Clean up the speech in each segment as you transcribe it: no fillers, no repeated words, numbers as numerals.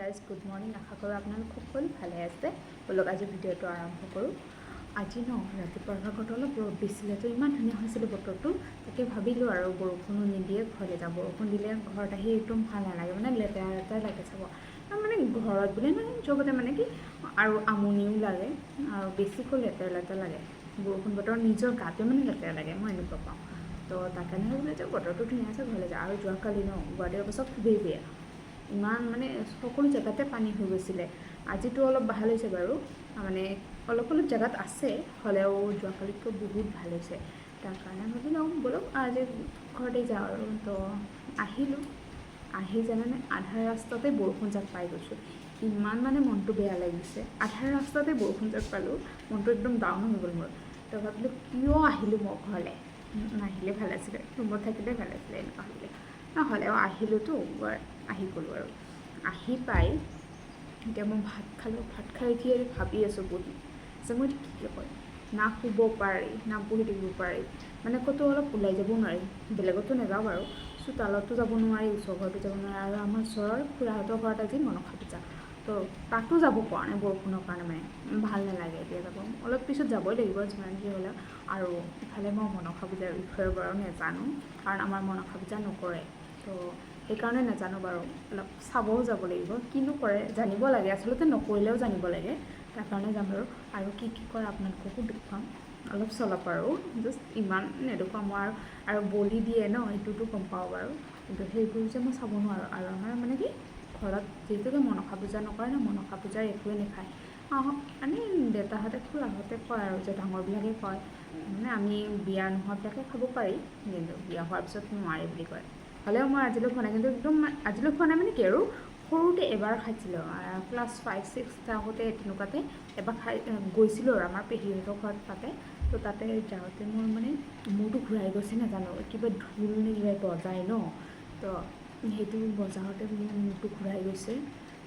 Guys good morning আশা কৰোঁ আপোনালোক সকলো ভালে আছে বলক আজি ভিডিঅ'টো আৰম্ভ কৰোঁ আজি ৰাতিপুৱাৰ ভাগত অলপ ৰ'দ দিছিলে তো ইমান ধুনীয়া হৈছিলে বতৰটো তাকে ভাবিলোঁ আৰু বৰষুণো নিদিয়ে ঘৰলৈ যাওঁ বৰষুণ দিলে ঘৰত আহি একদম ভাল নালাগে মানে লেতেৰা লেতেৰা লাগে চাব আৰু মানে ঘৰত বুলি নহয় চবতে মানে কি আৰু আমনিও লাগে আৰু বেছিকৈ লেতেৰা লেতেৰা লাগে বৰষুণ বতৰ নিজৰ গাতে মানে লেতেৰা লাগে মই এনেকুৱা পাওঁ তো তাৰ কাৰণে ভাবিলোঁ যে বতৰটো ধুনীয়া আছে ঘৰলৈ যাওঁ আৰু যোৱাকালি গুৱাহাটীৰ অৱস্থা খুবেই বেয়া ইমান মানে সকলো জেগাতে পানী হৈ গৈছিলে আজিতো অলপ ভাল হৈছে বাৰু মানে অলপ অলপ জেগাত আছে হ'লেও যোৱাকালিতকৈ বহুত ভাল হৈছে তাৰ কাৰণে ভাবিলোঁ বলক আজি ঘৰতে যাওঁ আৰু তো আহিলোঁ আহি জানানে আধা ৰাস্তাতে বৰষুণ জাক পাই গৈছোঁ ইমান মানে মনটো বেয়া লাগিছে আধা ৰাস্তাতে বৰষুণ জাক পালোঁ মনটো একদম ডাউন হৈ গ'ল মোৰ তো ভাবিলোঁ কিয় আহিলোঁ মই ঘৰলৈ নাহিলে ভাল আছিলে ৰুমত থাকিলে ভাল আছিলে এনেকুৱা হ'লে নহ'লেও আহিলোঁতো আহি গ'লোঁ আৰু আহি পাই এতিয়া মই ভাত খালোঁ ভাত খাই উঠি আৰু ভাবি আছোঁ বহি যে মই কি কৰিম না শুব পাৰি না বহি থাকিব পাৰি মানে ক'তো অলপ ওলাই যাব নোৱাৰি বেলেগতো নাযাওঁ বাৰু চোতালতো যাব নোৱাৰি ওচৰ ঘৰতো যাব নোৱাৰি আৰু আমাৰ ওচৰৰ খুৰাহঁতৰ ঘৰত আজি মনসা পূজা তো তাতো যাব পৰা নাই বৰষুণৰ কাৰণে মানে ভাল নালাগে এতিয়া যাব অলপ পিছত যাবই লাগিব যিমান যি হ'লেও আৰু ইফালে মই মনসা পূজাৰ বিষয়ে বাৰু নাজানো কাৰণ আমাৰ মনসা পূজা নকৰে তো সেইকাৰণে নাজানো বাৰু অলপ চাবও যাব লাগিব কিনো কৰে জানিব লাগে আচলতে নকৰিলেও জানিব লাগে তাৰ কাৰণে যাম আৰু কি কি কৰে আপোনালোককো দেখুৱাম অলপ চলপ আৰু জাষ্ট ইমান নেদেখুৱাম মই আৰু বলি দিয়ে ন সেইটোতো গম পাওঁ বাৰু কিন্তু সেইবোৰ যে মই চাব নোৱাৰোঁ আৰু আমাৰ মানে কি ঘৰত যিহেতুকে মনসা পূজা নকৰে ন মনসা পূজাৰ একোৱে নাখায় মানে দেউতাহঁতে খুৰাহঁতে কয় আৰু যে ডাঙৰবিলাকে কয় মানে আমি বিয়া নোহোৱাবিলাকে খাব পাৰি কিন্তু বিয়া হোৱাৰ পিছত নোৱাৰি বুলি কয় হ'লেও মই আজিলৈ খোৱা নাই কিন্তু একদম আজিলৈ খোৱা নাই মানে কি আৰু সৰুতে এবাৰ খাইছিলোঁ ক্লাছ 5-6 থাকোঁতে তেনেকুৱাতে এবাৰ গৈছিলোঁ আৰু আমাৰ পেহীহঁতৰ ঘৰত তাতে তো তাতে যাওঁতে মোৰ মানে মূৰটো ঘূৰাই গৈছে নাজানো কিবা ঢোল নে কিবা বজায় ন তো সেইটো বজাওঁতে মোৰ মূৰটো ঘূৰাই গৈছে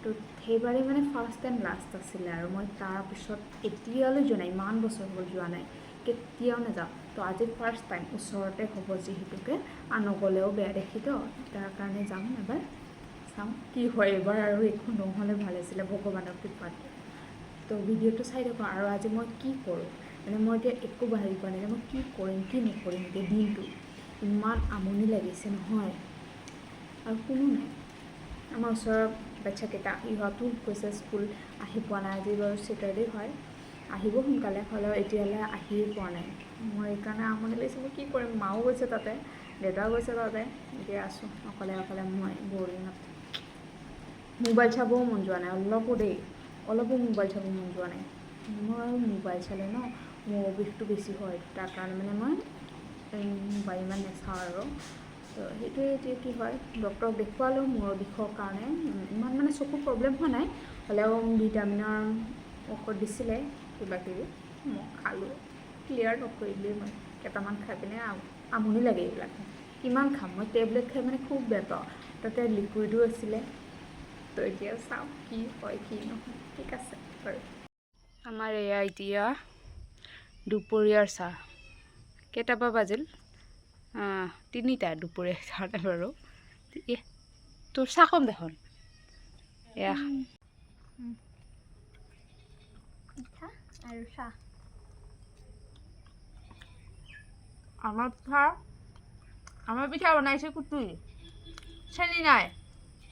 তো সেইবাৰেই মানে ফাৰ্ষ্ট এণ্ড লাষ্ট আছিলে আৰু মই তাৰপিছত এতিয়ালৈ যোৱা নাই ইমান বছৰ হ'ল যোৱা নাই কেতিয়াও নাযাওঁ তো আজি ফাৰ্ষ্ট টাইম ওচৰতে হ'ব যিহেতুকে নগ'লেও বেয়া দেখি তো তাৰ কাৰণে যাম এবাৰ চাওঁ কি হয় এবাৰ আৰু একো নহ'লে ভাল আছিলে ভগৱানৰ কৃপাত তো ভিডিঅ'টো চাই থাকোঁ আৰু আজি মই কি কৰোঁ মানে মই এতিয়া একো বাহিৰ পোৱা নাই মই কি কৰিম কি নকৰিম এতিয়া দিনটো ইমান আমনি লাগিছে নহয় আৰু কোনো নাই আমাৰ ওচৰৰ বাচ্চাকেইটা ইহঁতো গৈছে স্কুল আহি পোৱা নাই আজি বাৰু ছেটাৰডে হয় আহিব সোনকালে হ'লেও এতিয়ালৈ আহিয়ে পোৱা নাই মই সেইকাৰণে আমনি লাগিছে মই কি কৰিম মাও গৈছে তাতে দেউতাও গৈছে তাতে এতিয়া আছোঁ অকলে অকলে মই বৰিঙত মোবাইল চাবও মন যোৱা নাই অলপো মোবাইল চাব মন যোৱা নাই মই আৰু মোবাইল চালে ন মোৰ বিষটো বেছি হয় তাৰ কাৰণে মানে মই মোবাইল ইমান নাচাওঁ আৰু তো সেইটোৱে এতিয়া কি হয় ডক্তৰক দেখুৱালোঁ মূৰৰ বিষৰ কাৰণে ইমান মানে চকুৰ প্ৰব্লেম হোৱা নাই হ'লেও ভিটামিনৰ ঔষধ দিছিলে কিবাকিবি মই খালোঁ ক্লিয়াৰ নকৰিলোৱেই মই কেইটামান খাই পিনে আমনি লাগে এইবিলাক কিমান খাম মই টেবলেট খাই মানে খুব বেয়া পাওঁ তাতে লিকুইডো আছিলে তো এতিয়া চাওঁ কি হয় কি নহয় ঠিক আছে বাৰু আমাৰ এয়া এতিয়া দুপৰীয়াৰ চাহ কেইটাবা বাজিল 3টা দুপৰীয়া খাওঁতে বাৰু তোৰ চাহ কম দেখোন এয়া আৰু চাহ আমাৰ পিঠা বনাইছে কুটুই চেনি নাই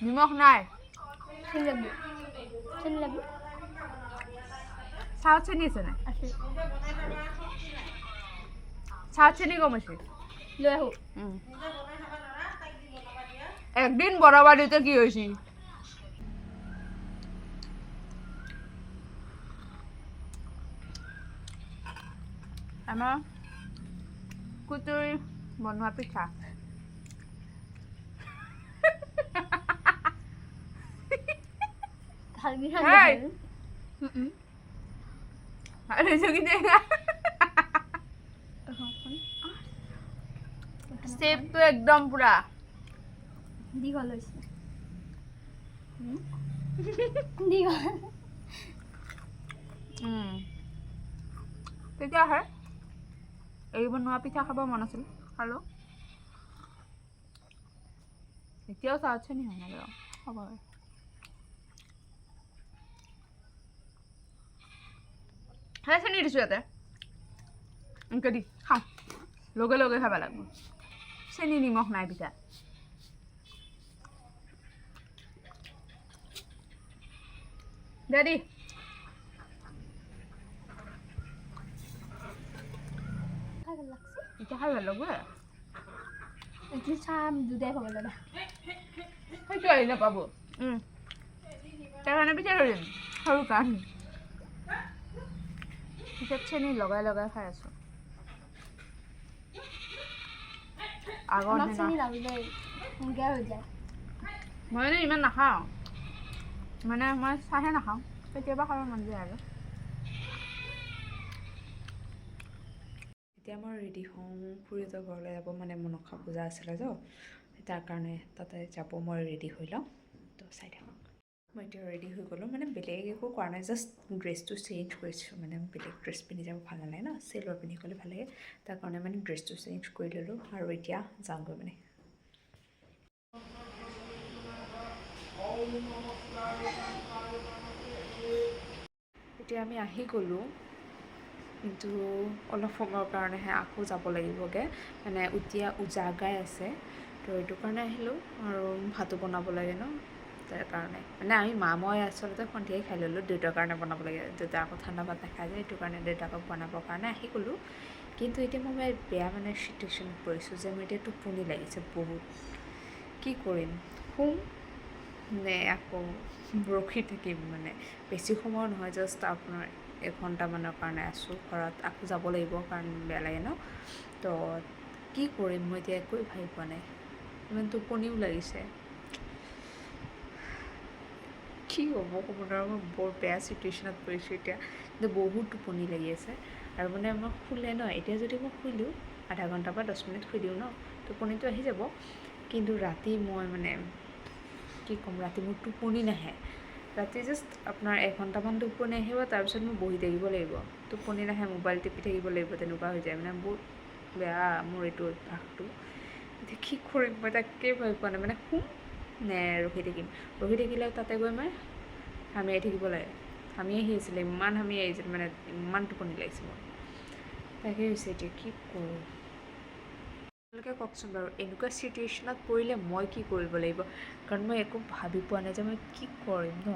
নিমখ নাই চাহত চেনি আছে নাই চাহত চেনি কম আছে লৈ আহোঁ একদিন বৰাবা দিওঁতে কি হৈছিল আমাৰ কুটুই বনোৱা পিঠা ষ্টেপটো একদম পুৰা দীঘল হৈছে তেতিয়াহে এই বনোৱা পিঠা খাব মন আছিল খালোঁ এতিয়াও চাহ চেনি হয় নাই বাৰু হ'ব দিছোঁ ইয়াতে এনেকৈ দি খাওঁ লগে লগে খাব লাগিব চেনি নিমখ নাই পিঠা দাদি এতিয়া খাই ভাল লাগব এতিয়া চাম দুটাই খাব লগা সেইটো আহি নাপাব তাৰ কাৰণে পিঠা ধৰিম সৰু কাৰণ পিছত চেনি লগাই লগাই খাই আছোঁ আগৰ আমাক চেনি লাগিলেই সোনকালে হৈ যায় মই মানে ইমান নাখাওঁ মানে মই চাহে নাখাওঁ কেতিয়াবা খাব মন যায় আৰু এতিয়া মই ৰেডি হওঁ খুৰীহঁতৰ ঘৰলৈ যাব মানে মনসা পূজা আছিলে তো তাৰ কাৰণে তাতে যাব মই ৰেডি হৈ লওঁ তো চাই থাকক মই এতিয়া ৰেডি হৈ গ'লোঁ মানে বেলেগ একো কৰা নাই জাষ্ট ড্ৰেছটো চেঞ্জ কৰিছোঁ মানে বেলেগ ড্ৰেছ পিন্ধি যাব ভাল নালাগে ন চেলোৱাৰ পিন্ধি গ'লে ভাল লাগে তাৰ কাৰণে মানে ড্ৰেছটো চেঞ্জ কৰি ল'লোঁ আৰু এতিয়া যাওঁগৈ মানে এতিয়া আমি আহি গ'লোঁ কিন্তু অলপ সময়ৰ কাৰণেহে আকৌ যাব লাগিবগৈ মানে এতিয়া উজাগাই আছে তো এইটো কাৰণে আহিলোঁ আৰু ভাতো বনাব লাগে ন তাৰ কাৰণে মানে আমি মই আচলতে সন্ধিয়াই খাই ল'লোঁ দেউতাৰ কাৰণে বনাব লাগে দেউতা আকৌ ঠাণ্ডা ভাত নাখায় যে সেইটো কাৰণে দেউতাকক বনাবৰ কাৰণে আহি গ'লোঁ কিন্তু এতিয়া মই বেয়া মানে চিটুৱেশ্যনত পৰিছোঁ যে মোৰ এতিয়া টোপনি লাগিছে বহুত কি কৰিম শুম নে আকৌ ৰখি থাকিম মানে বেছি সময় নহয় জাষ্ট আপোনাৰ এঘণ্টামানৰ কাৰণে আছোঁ ঘৰত আকৌ যাব লাগিব কাৰণ বেয়া লাগে ন তো কি কৰিম মই এতিয়া একোৱেই ভাবি পোৱা নাই ইমান টোপনিও লাগিছে কি হ'ব ক'ব নোৱাৰোঁ মই বৰ বেয়া চিটুৱেশ্যনত পৰিছোঁ এতিয়া কিন্তু বহুত টোপনি লাগি আছে আৰু মানে মই শুলে ন এতিয়া যদি মই শুই দিওঁ আধা ঘণ্টা বা 10 মিনিট শুই দিওঁ ন টোপনিটো আহি যাব কিন্তু ৰাতি মই মানে কি ক'ম ৰাতি মোৰ টোপনি নাহে ৰাতি জাষ্ট আপোনাৰ এঘণ্টামান টোপনি আহিব তাৰপিছত মই বহি থাকিব লাগিব টোপনি নাহে মোবাইল টিপি থাকিব লাগিব তেনেকুৱা হৈ যায় মানে বহুত বেয়া মোৰ এইটো অভ্যাসটো এতিয়া কি কৰিম মই তাকেই ভাবি পোৱা নাই মানে শুম নে ৰখি থাকিম ৰখি থাকিলে তাতে গৈ মই হামিয়াই থাকিব লাগে হামি আহি আছিলে ইমান হামি আহিছিল মানে ইমান টোপনি লাগিছে মোৰ তাকে হৈছে এতিয়া কি কৰোঁ আপোনালোকে কওকচোন বাৰু এনেকুৱা চিটুৱেশ্যনত পৰিলে মই কি কৰিব লাগিব কাৰণ মই একো ভাবি পোৱা নাই যে মই কি কৰিম ন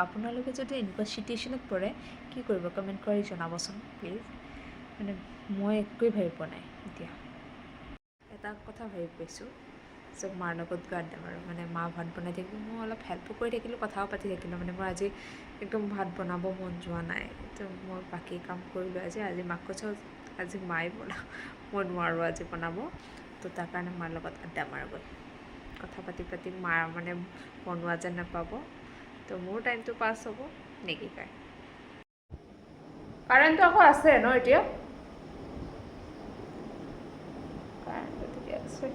আপোনালোকে যদি এনেকুৱা চিটুৱেশ্যনত পৰে কি কৰিব কমেণ্ট কৰি জনাবচোন প্লিজ মানে মই একোৱেই ভাবি পোৱা নাই এতিয়া এটা কথা ভাবি পাইছোঁ যে মাৰ লগত গৈ আড্ডা মাৰোঁ মানে মা ভাত বনাই থাকিব মই অলপ হেল্পো কৰি থাকিলোঁ কথাও পাতি থাকিলোঁ মানে মই আজি একদম ভাত বনাব মন যোৱা নাই তো মই বাকী কাম কৰিলোঁ আজি মাক কৈছোঁ আজি মায়ে বনাওঁ মই নোৱাৰোঁ আজি বনাব তো তাৰ কাৰণে মাৰ লগত আড্ডা মাৰোগৈ কথা পাতি পাতি মাৰ মানে বনোৱা যেন নাপাব তো মোৰ টাইমটো পাছ হ'ব নেকি কাৰেণ্টটো আকৌ আছে ন এতিয়া কাৰেণ্টটো ঠিকে আছে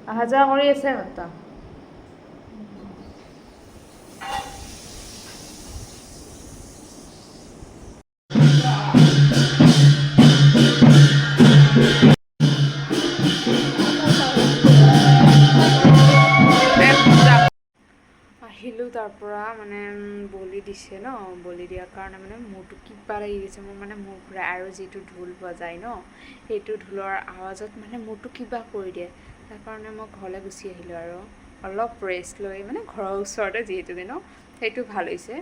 অহা যোৱা কৰি আছে মাত্ৰ আহিলোঁ তাৰ পৰা মানে বলি দিছে ন বলি দিয়াৰ কাৰণে মানে মূৰটো কিবা লাগি গৈছে মোৰ মানে মূৰ ঘূৰাই আৰু যিটো ঢোল বজায় ন সেইটো ঢোলৰ আৱাজত মানে মূৰটো কিবা কৰি দিয়ে তাৰ কাৰণে মই ঘৰলৈ গুচি আহিলোঁ আৰু অলপ ৰেষ্ট লৈ মানে ঘৰৰ ওচৰতে যিহেতু ন সেইটো ভাল হৈছে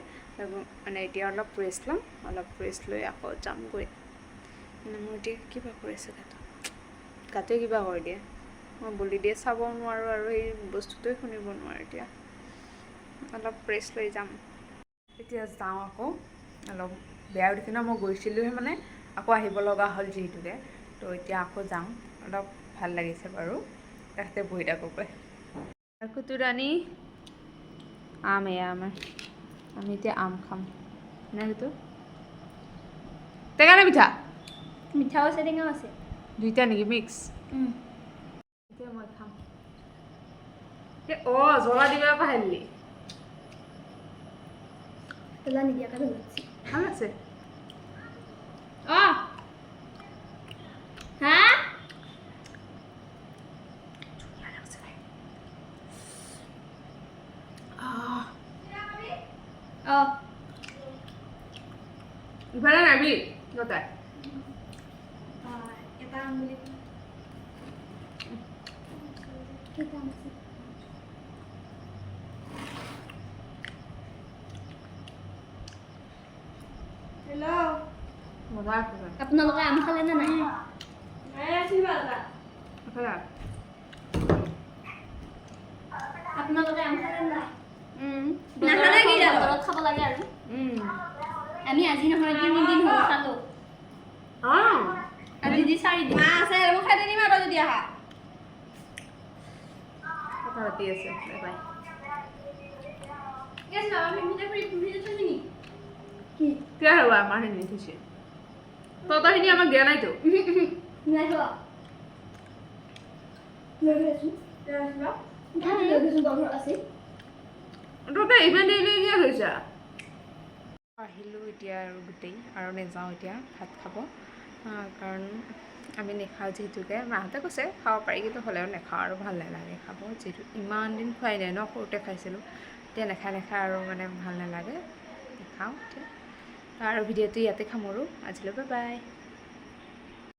মানে এতিয়া অলপ ৰেষ্ট ল'ম অলপ ৰেষ্ট লৈ আকৌ যামগৈ মানে মোৰ এতিয়া কিবা কৰিছে গাটোৱে কিবা কৰি দিয়ে মই বলি দিয়ে চাব নোৱাৰোঁ আৰু সেই বস্তুটোৱে শুনিব নোৱাৰোঁ এতিয়া অলপ ৰেষ্ট লৈ যাম এতিয়া যাওঁ আকৌ অলপ বেয়াও দেখি ন মই গৈছিলোঁহে মানে আকৌ আহিব লগা হ'ল যিহেতুকে তো এতিয়া আকৌ যাওঁ অলপ ভাল লাগিছে বাৰু তাতে বহি থাকোঁগৈ কুতুৰাণী আম এয়া আমাৰ আমি এতিয়া আম খাম নাই সেইটো টেঙা নে মিঠা মিঠাও আছে টেঙাও আছে দুইটা নেকি মিক্স এতিয়া মই খাম অঁ জ্বলা দিবলৈ পাহৰিলি জ্বলা নিদিয়াকৈ ধৰিছে ভাল আছে অঁ হা অঁ ইফালে নাবি গোটাই এটা আম বুলি কেইটা আম আছে হেল্ল' মজা আছে আপোনালোকে আম খালে নে নাই এফালে আপোনালোকে আম খালে নে নাই নাখালে কি যাব? বতৰত খাব লাগে আৰু আমি আজি নহয় 3 দিন হ'ল খালো আজি দি 4 দিন মা আছে মই খাই দিম আৰু যদি আহা কথা পাতি আছে বাই গেছ বাবা মিমিতে ফ্ৰিজ আছে নেকি কি কিয় হ'ব আমাৰ হেৰি থৈছে তহঁতৰখিনি আমাক দিয়া নাইতো নাই খোৱা লৈ গৈছোঁ লৈ গৈছোঁ বন্ধ আছে তহঁতে ইমান দেৰি কিয় থৈছা আহিলোঁ এতিয়া আৰু গোটেই আৰু নেযাওঁ এতিয়া ভাত খাব কাৰণ আমি নেখাওঁ যিহেতুকে মাহঁতে কৈছে খাব পাৰি কিন্তু হ'লেও নেখাওঁ আৰু ভাল নালাগে খাব যিহেতু ইমান দিন খোৱাই নাই ন সৰুতে খাইছিলোঁ এতিয়া নেখায় আৰু মানে ভাল নালাগে নেখাওঁ এতিয়া আৰু ভিডিঅ'টো ইয়াতে সামৰোঁ আজিলৈ বাই বাই